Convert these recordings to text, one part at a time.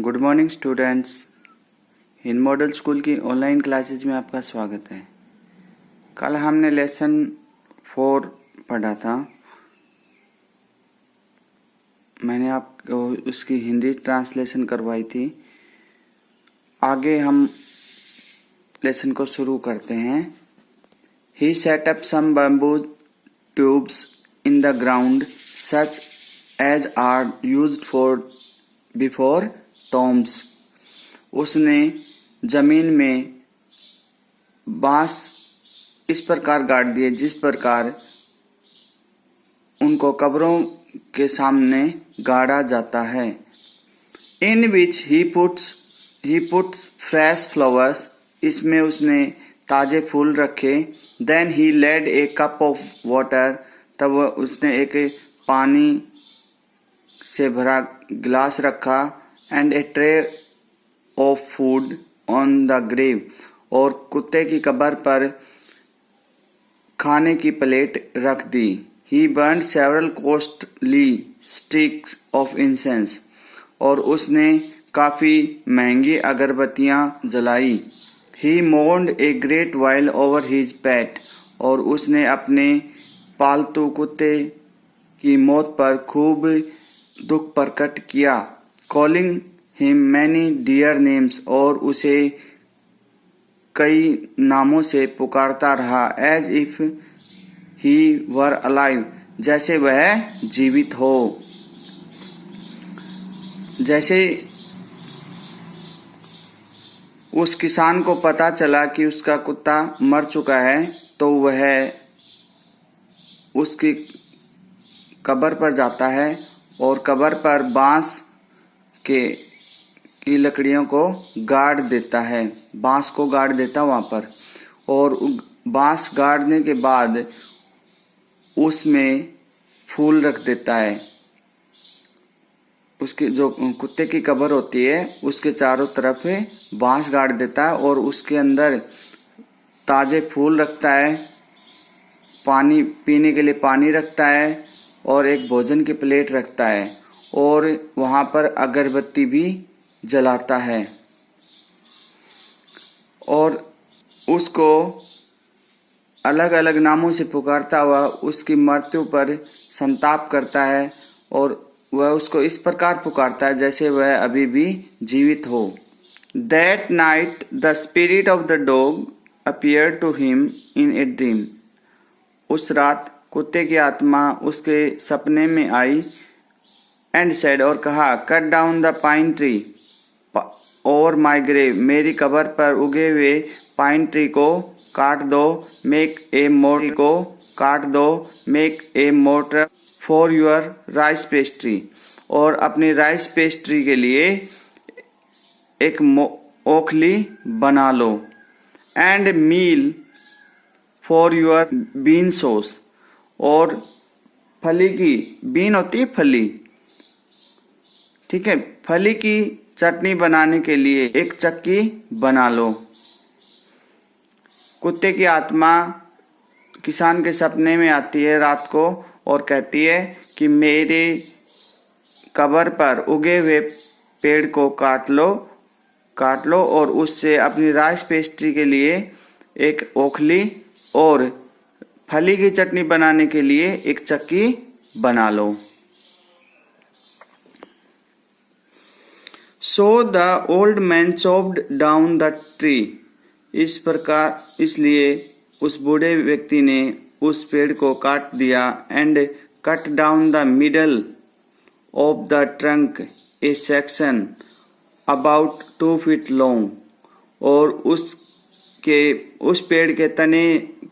Good morning students. इन model school की online classes में आपका स्वागत है। कल हमने लेसन 4 पढ़ा था। मैंने आपको उसकी हिंदी ट्रांसलेशन करवाई थी। आगे हम लेसन को शुरू करते हैं। He set up some bamboo tubes in the ground such as are used before tombs. उसने जमीन में बांस इस प्रकार गाड़ दिए जिस प्रकार उनको कब्रों के सामने गाड़ा जाता है। In which he put fresh flowers. इसमें उसने ताजे फूल रखे। Then he laid a cup of water. तब उसने एक पानी से भरा गिलास रखा। And a tray of food on the grave. और कुत्ते की कब्र पर खाने की प्लेट रख दी। He burned several costly sticks of incense. और उसने काफी महंगी अगरबत्तियां जलाई। He mourned a great while over his pet. और उसने अपने पालतू कुत्ते की मौत पर खूब दुख प्रकट किया। Calling him many dear names. और उसे कई नामों से पुकारता रहा। As if he were alive. जैसे वह जीवित हो। जैसे उस किसान को पता चला कि उसका कुत्ता मर चुका है तो वह उसकी कब्र पर जाता है और कब्र पर बांस की लकड़ियों को गाड़ देता है। बांस को गाड़ देता वहाँ पर और बांस गाड़ने के बाद उसमें फूल रख देता है। उसके जो कुत्ते की कब्र होती है उसके चारों तरफ बांस गाड़ देता है और उसके अंदर ताजे फूल रखता है, पानी पीने के लिए पानी रखता है और एक भोजन की प्लेट रखता है और वहाँ पर अगरबत्ती भी जलाता है और उसको अलग अलग नामों से पुकारता हुआ उसकी मृत्यु पर संताप करता है और वह उसको इस प्रकार पुकारता है जैसे वह अभी भी जीवित हो। That night the spirit of the dog appeared to him in a dream. उस रात कुत्ते की आत्मा उसके सपने में आई and said और कहा Cut down the pine tree over my grave. मेरी कब्र पर उगे हुए पाइन ट्री को काट दो। Make a mortar को काट दो। Make a mortar for your rice pastry. और अपनी राइस पेस्ट्री के लिए एक ओखली बना लो। And meal for your bean sauce. और फली की बीन होती है फली, ठीक है, फली की चटनी बनाने के लिए एक चक्की बना लो। कुत्ते की आत्मा किसान के सपने में आती है रात को और कहती है कि मेरे कब्र पर उगे हुए पेड़ को काट लो और उससे अपनी राइस पेस्ट्री के लिए एक ओखली और फली की चटनी बनाने के लिए एक चक्की बना लो। So the old man chopped down the tree. इस प्रकार इसलिए उस बूढ़े व्यक्ति ने उस पेड़ को काट दिया। And cut down the middle of the trunk a section about 2 feet long. और उस पेड़ के तने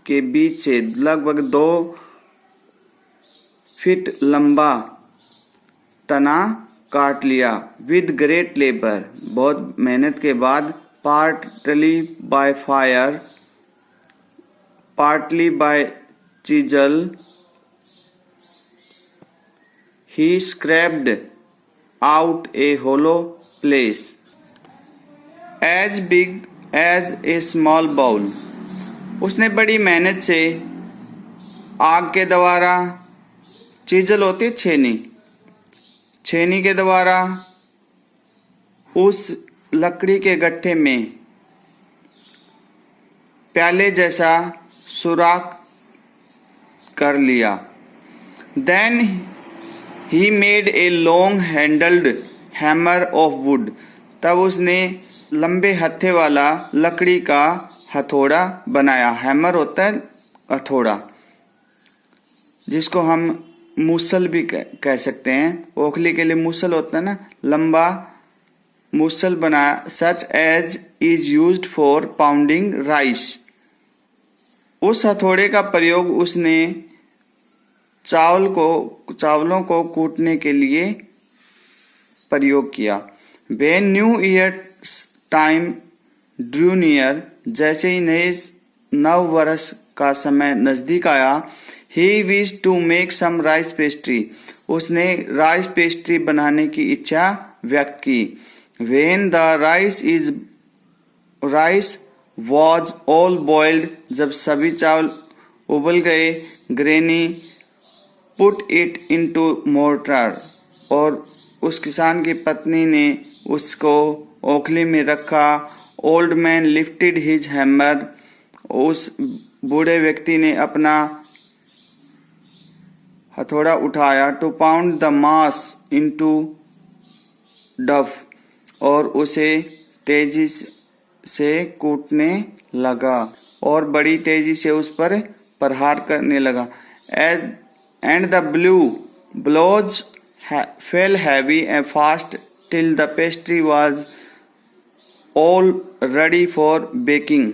के बीच से लगभग 2 फीट लंबा तना काट लिया। With great labor. बहुत मेहनत के बाद partly by fire, partly by chisel, he scraped out a hollow place as big as a small bowl. उसने बड़ी मेहनत से आग के द्वारा, चीजल होती है छेनी के द्वारा उस लकड़ी के गट्ठे में प्याले जैसा सुराख कर लिया। Then he made a long handled hammer of wood. तब उसने लंबे हत्थे वाला लकड़ी का हथौड़ा बनाया। हैमर होता है हथौड़ा, जिसको हम मूसल भी कह सकते हैं। ओखली के लिए मूसल होता है ना, लंबा मूसल बनाया। Such as is used for pounding rice. उस हथौड़े का प्रयोग उसने चावलों को कूटने के लिए प्रयोग किया। When New Year's time drew near, जैसे ही नए नव वर्ष का समय नजदीक आया, he wished to make some rice pastry. उसने राइस पेस्ट्री बनाने की इच्छा व्यक्त की। When the rice was all boiled, जब सभी चावल उबल गए, Granny put it into mortar. और उस किसान की पत्नी ने उसको ओखली में रखा। Old man lifted his hammer. उस बूढ़े व्यक्ति ने अपना हथौड़ा उठाया। To pound the mass into dough. और उसे तेजी से कूटने लगा और बड़ी तेजी से उस पर प्रहार करने लगा। And the blows fell heavy and fast till the pastry was all ready for baking.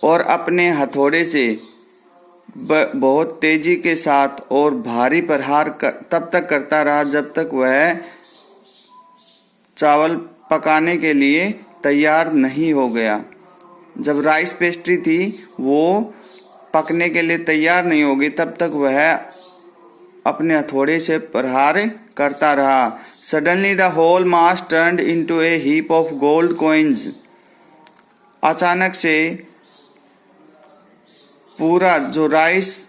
और अपने हथौड़े से बहुत तेजी के साथ और भारी प्रहार तब तक करता रहा जब तक वह चावल पकाने के लिए तैयार नहीं हो गया। जब राइस पेस्ट्री थी वो पकने के लिए तैयार नहीं होगी, तब तक वह अपने हथौड़े से प्रहार करता रहा। Suddenly the whole mass turned into a heap of gold coins. अचानक से पूरा जो राइस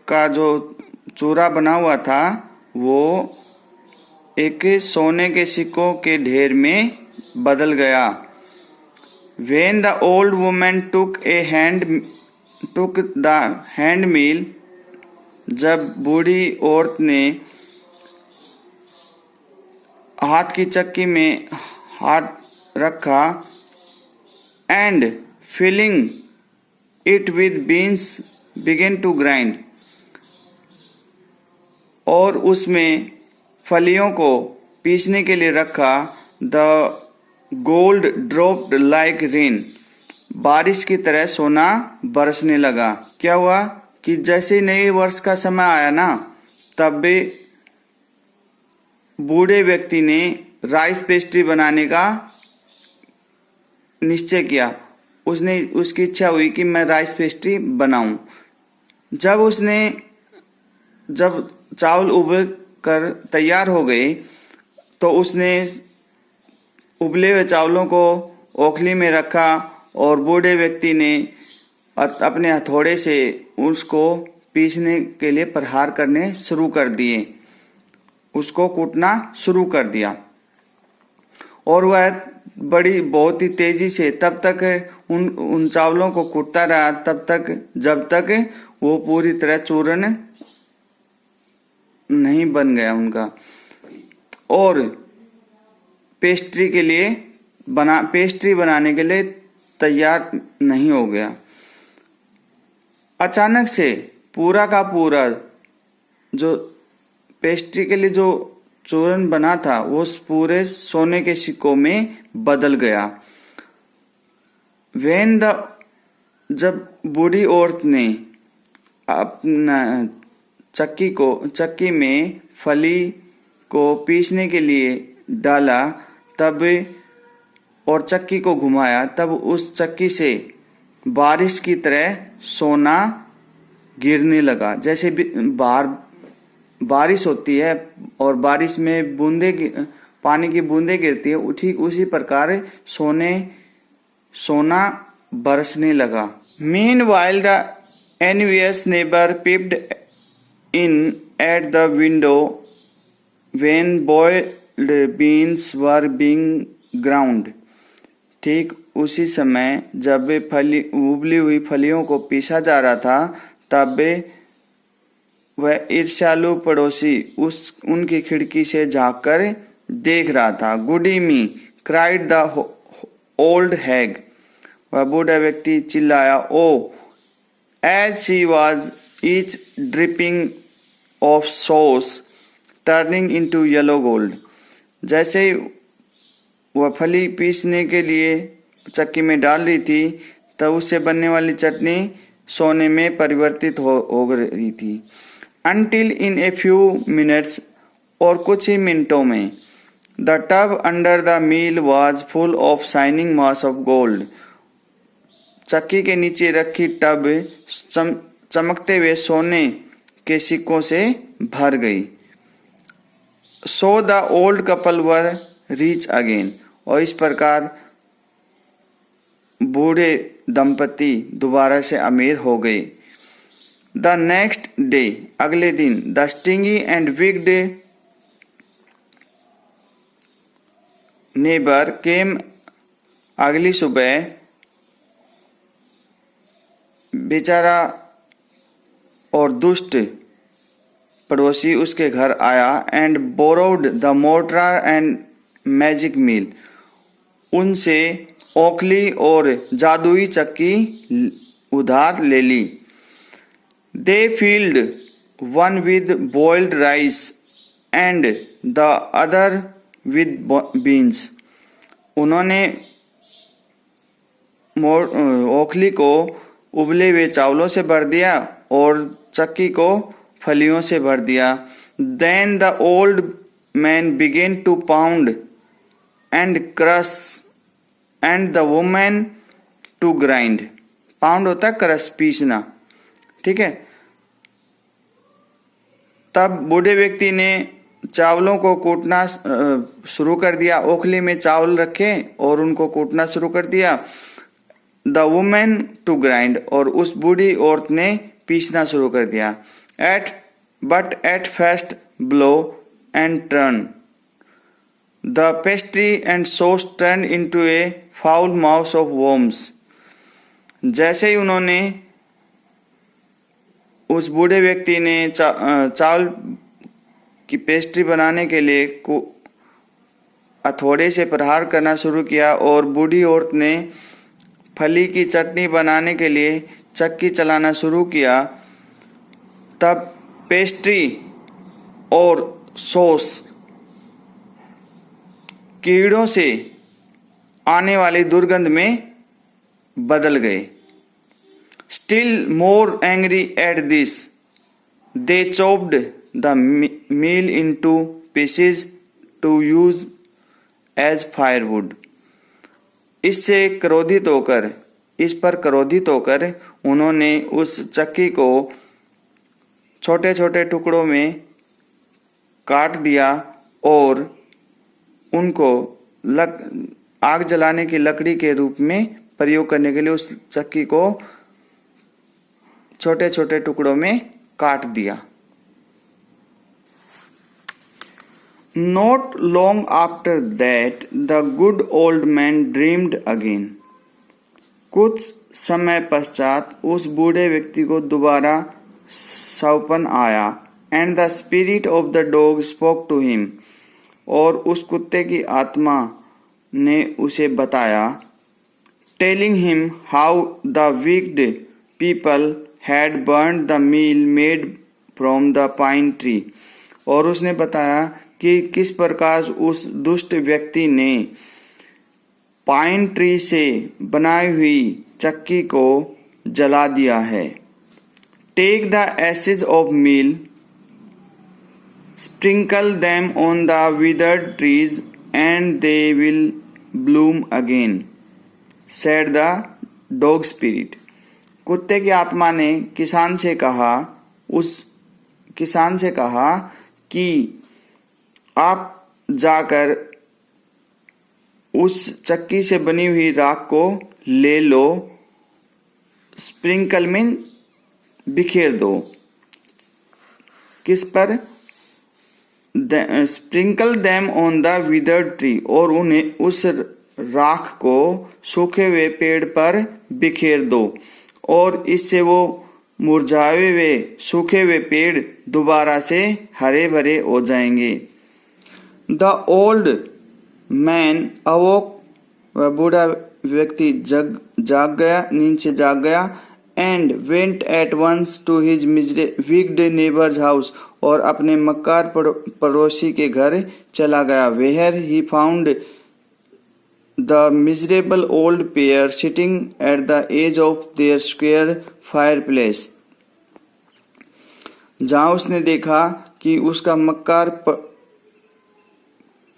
का जो चूरा बना हुआ था वो एक सोने के सिक्कों के ढेर में बदल गया। When the old woman took the hand mill, जब बूढ़ी औरत ने हाथ की चक्की में हाथ रखा, and filling it with beans began to grind, और उसमें फलियों को पीसने के लिए रखा। The gold dropped like rain. बारिश की तरह सोना बरसने लगा। क्या हुआ कि जैसे नए वर्ष का समय आया ना, तब भी बूढ़े व्यक्ति ने राइस पेस्ट्री बनाने का निश्चय किया। उसकी इच्छा हुई कि मैं राइस पेस्ट्री बनाऊं। जब चावल उबल कर तैयार हो गए तो उसने उबले हुए चावलों को ओखली में रखा और बूढ़े व्यक्ति ने अपने हथौड़े से उसको पीसने के लिए प्रहार करने शुरू कर दिए, उसको कूटना शुरू कर दिया। और वह बहुत ही तेजी से तब तक उन चावलों को कूटता रहा जब तक वो पूरी तरह चूर्ण नहीं बन गया उनका और पेस्ट्री बनाने के लिए तैयार नहीं हो गया। अचानक से पूरा का पूरा जो पेस्ट्री के लिए जो चूर्ण बना था वो पूरे सोने के सिक्कों में बदल गया। जब बूढ़ी औरत ने अपना चक्की में फली को पीसने के लिए डाला और चक्की को घुमाया, तब उस चक्की से बारिश की तरह सोना गिरने लगा। जैसे बारिश होती है और बारिश में पानी की बूंदें गिरती है, ठीक उसी प्रकार सोना बरसने लगा। Meanwhile, the envious neighbor peeped in at the window when boiled beans were being ground। ठीक उसी समय जब उबली हुई फलियों को पीसा जा रहा था तब वह ईर्ष्यालु पड़ोसी उनकी खिड़की से झांककर देख रहा था। Goody me cried the old hag. वह बूढ़ा व्यक्ति चिल्लाया। Oh as she was each dripping of sauce turning into yellow gold. जैसे ही वह फली पीसने के लिए चक्की में डाल रही थी तब उससे बनने वाली चटनी सोने में परिवर्तित हो रही थी। Until in a few minutes, और कुछ ही मिनटों में, the tub under the mill was full of shining mass of gold। चक्की के नीचे रखी टब चमकते हुए सोने के सिक्कों से भर गई। So the old couple were rich again। और इस प्रकार बूढ़े दंपति दोबारा से अमीर हो गए। द नेक्स्ट डे अगले दिन the stingy and wicked neighbour came. अगली सुबह बेचारा और दुष्ट पड़ोसी उसके घर आया। And borrowed the mortar and magic mill. उनसे ओखली और जादुई चक्की उधार ले ली। They filled one with boiled rice and the other with beans। उन्होंने ओखली को उबले हुए चावलों से भर दिया और चक्की को फलियों से भर दिया। Then the old man began to pound and crush and the woman to grind। Pound होता है क्रश, पीसना, ठीक है। तब बूढ़े व्यक्ति ने चावलों को कूटना शुरू कर दिया। ओखली में चावल रखे और उनको कूटना शुरू कर दिया। द वुमेन टू ग्राइंड, और उस बूढ़ी औरत ने पीसना शुरू कर दिया। At first blow and turn the pastry and sauce turn into A foul mouse of worms. जैसे ही उन्होंने उस बूढ़े व्यक्ति ने चावल की पेस्ट्री बनाने के लिए हथौड़े से प्रहार करना शुरू किया और बूढ़ी औरत ने फली की चटनी बनाने के लिए चक्की चलाना शुरू किया, तब पेस्ट्री और सॉस कीड़ों से आने वाली दुर्गंध में बदल गए। Still more angry at this, they chopped the meal into pieces to use as firewood। इस पर क्रोधित होकर उन्होंने उस चक्की को छोटे छोटे टुकड़ों में काट दिया और उनको आग जलाने की लकड़ी के रूप में प्रयोग करने के लिए उस चक्की को छोटे छोटे टुकड़ों में काट दिया। Not long after that, the good old man dreamed again। कुछ समय पश्चात उस बूढ़े व्यक्ति को दोबारा सपना आया। And the spirit of the dog spoke to him। और उस कुत्ते की आत्मा ने उसे बताया, telling him how the wicked people had burned the meal made from the pine tree। और उसने बताया कि किस प्रकार उस दुष्ट व्यक्ति ने पाइन ट्री से बनाई हुई चक्की को जला दिया है। Take the ashes of meal, sprinkle them on the withered trees and they will bloom again, said the dog spirit. कुत्ते की आत्मा ने किसान से कहा कि आप जाकर उस चक्की से बनी हुई राख को ले लो, स्प्रिंकल में बिखेर दो। किस पर? Sprinkle them on the withered tree, और उन्हें उस राख को सूखे हुए पेड़ पर बिखेर दो, और इससे वो मुरझाए हुए सूखे हुए पेड़ दोबारा से हरे भरे हो जाएंगे। द ओल्ड मैन अवोक, वह बूढ़ा व्यक्ति जाग गया, नींद से जाग गया, and went at once to his wicked neighbour's house, और अपने मक्कार पड़ोसी के घर चला गया। Where he found the miserable old pair sitting at the edge of their square fireplace, जहां उसने देखा कि उसका मक्कार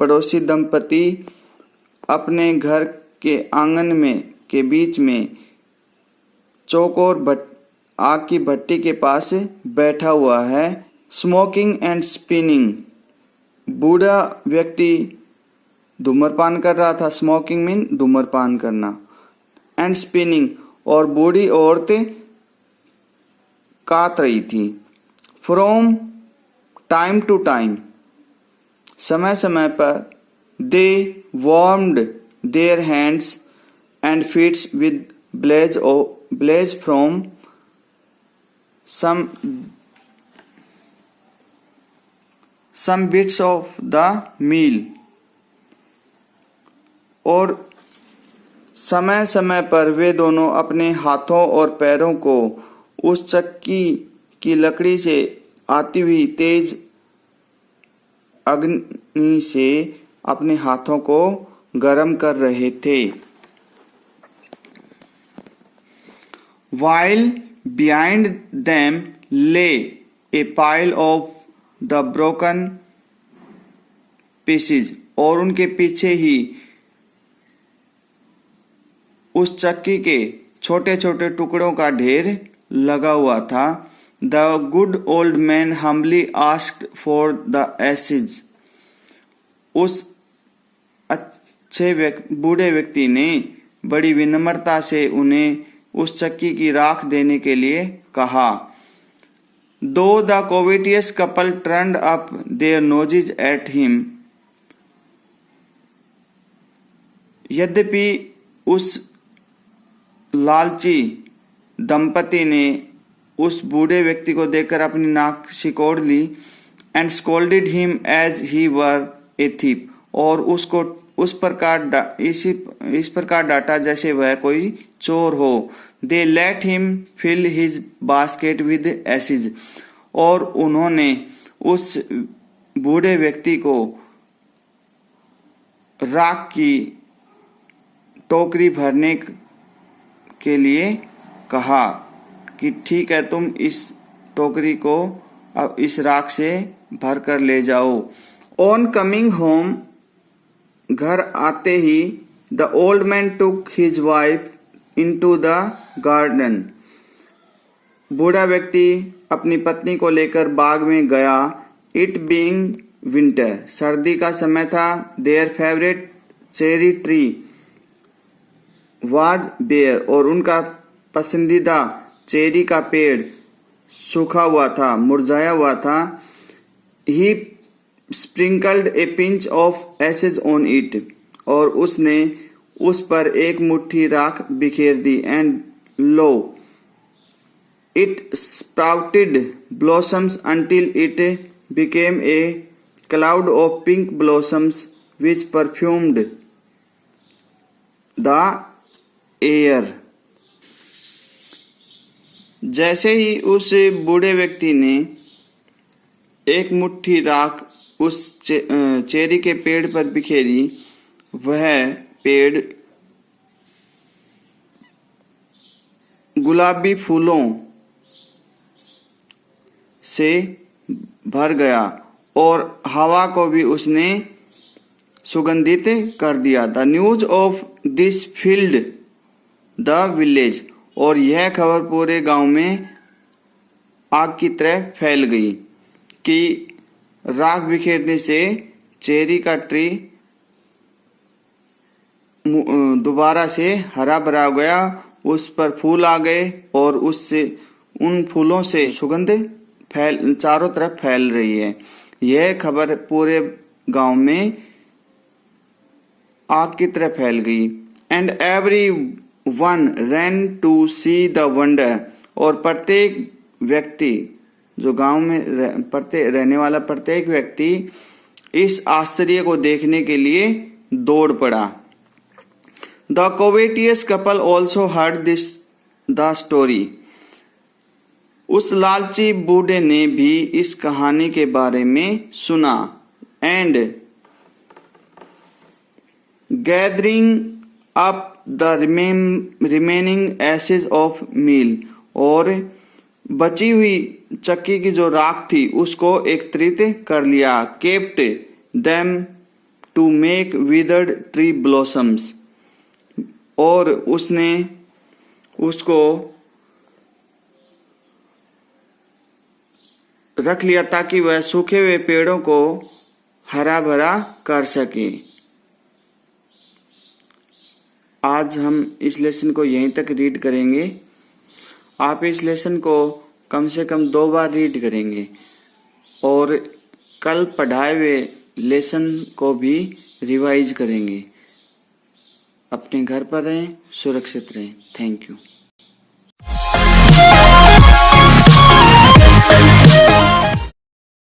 पड़ोसी दंपति अपने घर के आंगन में के बीच में चौकोर आग की भट्टी के पास बैठा हुआ है। स्मोकिंग एंड स्पिनिंग, बूढ़ा व्यक्ति धूम्रपान कर रहा था। स्मोकिंग मीन धूम्रपान करना, एंड स्पिनिंग, और बूढ़ी औरतें काट रही थी। फ्रॉम टाइम टू टाइम, समय समय पर, they warmed their hands and feets with blaze from some bits of the meal, और समय समय पर वे दोनों अपने हाथों और पैरों को उस चक्की की लकड़ी से आती हुई तेज अग्नि से अपने हाथों को गर्म कर रहे थे। While behind them lay a pile of the broken pieces, और उनके पीछे ही उस चक्की के छोटे छोटे टुकड़ों का ढेर लगा हुआ था। The good old man humbly asked for the ashes, उस अच्छे बूढ़े व्यक्ति ने बड़ी विनम्रता से उन्हें उस चक्की की राख देने के लिए कहा। Though the covetous couple turned up their noses at him, यद्यपि उस लालची दंपति ने उस बूढ़े व्यक्ति को देखकर अपनी नाक सिकोड़ ली, and scolded him as he were a thief, और उसको इस प्रकार डांटा जैसे वह कोई चोर हो। They let him fill his basket with ashes, और उन्होंने उस बूढ़े व्यक्ति को राख की टोकरी भरने के लिए कहा कि ठीक है, तुम इस टोकरी को अब इस राख से भर कर ले जाओ। ऑन कमिंग होम, घर आते ही, the old man took his wife into the garden, बूढ़ा व्यक्ति अपनी पत्नी को लेकर बाग में गया। इट बीइंग विंटर, सर्दी का समय था। Their favourite cherry tree was bare, और उनका पसंदीदा चेरी का पेड़ सूखा हुआ था, मुरझाया हुआ था। He sprinkled a pinch of ashes on it, और उसने उस पर एक मुट्ठी राख बिखेर दी। And lo, it sprouted blossoms until it became a cloud of pink blossoms which perfumed the air. जैसे ही उस बूढ़े व्यक्ति ने एक मुट्ठी राख उस चेरी के पेड़ पर बिखेरी, वह पेड़ गुलाबी फूलों से भर गया, और हवा को भी उसने सुगंधित कर दिया। The news of this field the village, और यह खबर पूरे गांव में आग की तरह फैल गई कि राख बिखेरने से चेरी का ट्री दोबारा से हरा भरा हो गया, उस पर फूल आ गए, और उससे उन फूलों से सुगंध चारों तरफ फैल रही है। यह खबर पूरे गांव में आग की तरह फैल गई। And every one ran to see the wonder, और प्रत्येक व्यक्ति, जो गांव में रहने वाला प्रत्येक व्यक्ति इस आश्चर्य को देखने के लिए दौड़ पड़ा। The covetous couple also heard this the story, उस लालची बूढ़े ने भी इस कहानी के बारे में सुना। And gathering up the remaining ashes of meal, और बची हुई चक्की की जो राख थी उसको एकत्रित कर लिया। Kept them to make withered tree blossoms, और उसने उसको रख लिया ताकि वह सूखे हुए पेड़ों को हरा भरा कर सके। आज हम इस लेसन को यहीं तक रीड करेंगे। आप इस लेसन को कम से कम 2 बार रीड करेंगे और कल पढ़ाए हुए लेसन को भी रिवाइज करेंगे। अपने घर पर रहें, सुरक्षित रहें। Thank you.